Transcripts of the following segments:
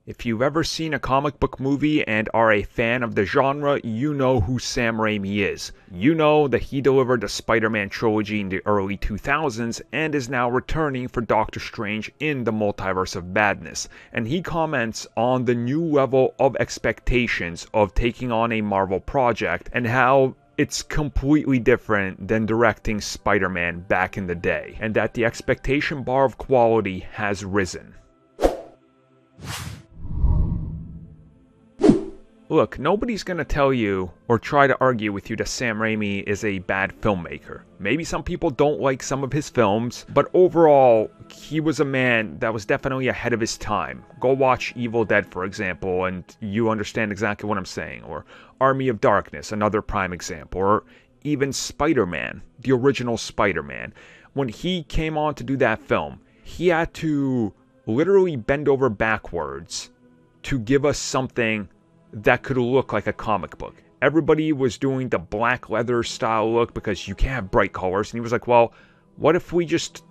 If you've ever seen a comic book movie and are a fan of the genre, you know who Sam Raimi is. You know that he delivered the Spider-Man trilogy in the early 2000s and is now returning for Doctor Strange in the Multiverse of Madness. And he comments on the new level of expectations of taking on a Marvel project and how it's completely different than directing Spider-Man back in the day, and that the expectation bar of quality has risen. Look, nobody's going to tell you or try to argue with you that Sam Raimi is a bad filmmaker. Maybe some people don't like some of his films, but overall, he was a man that was definitely ahead of his time. Go watch Evil Dead, for example, and you understand exactly what I'm saying. Or Army of Darkness, another prime example. Or even Spider-Man, the original Spider-Man. When he came on to do that film, he had to literally bend over backwards to give us something that could look like a comic book. Everybody was doing the black leather style look because you can't have bright colors. And he was like, well, what if we just,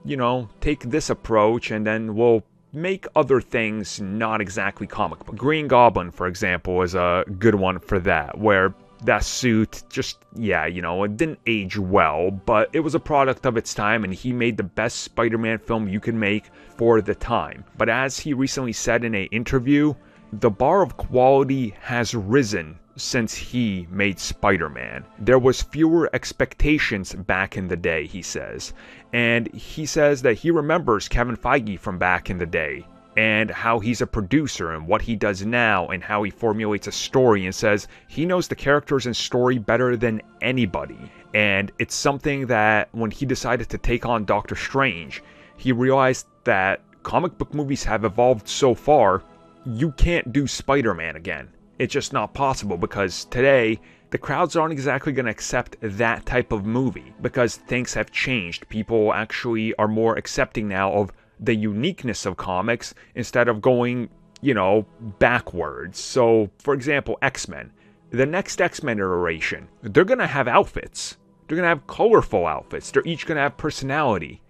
take this approach and then we'll make other things not exactly comic book. Green Goblin, for example, is a good one for that, where that suit just, it didn't age well, but it was a product of its time and he made the best Spider-Man film you can make for the time. But as he recently said in an interview, the bar of quality has risen since he made Spider-Man. There was fewer expectations back in the day, he says. And he says that he remembers Kevin Feige from back in the day and how he's a producer and what he does now and how he formulates a story, and says he knows the characters and story better than anybody. And it's something that when he decided to take on Doctor Strange, he realized that comic book movies have evolved so far. You can't do Spider-Man again. It's just not possible, because today the crowds aren't exactly going to accept that type of movie because things have changed. People actually are more accepting now of the uniqueness of comics instead of going, backwards. So, for example, X-Men. The next X-Men iteration, they're going to have outfits. They're going to have colorful outfits. They're each going to have personality.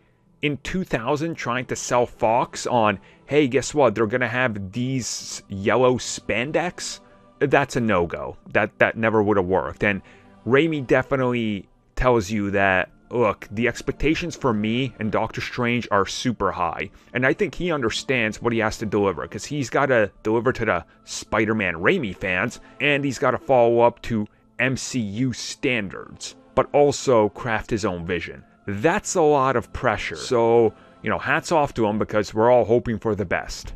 In 2000, trying to sell Fox on, hey, guess what? They're going to have these yellow spandex. That's a no-go. That never would have worked. And Raimi definitely tells you that, look, the expectations for me and Doctor Strange are super high. And I think he understands what he has to deliver, because he's got to deliver to the Spider-Man Raimi fans, and he's got to follow up to MCU standards, but also craft his own vision. That's a lot of pressure. So, hats off to him, because we're all hoping for the best.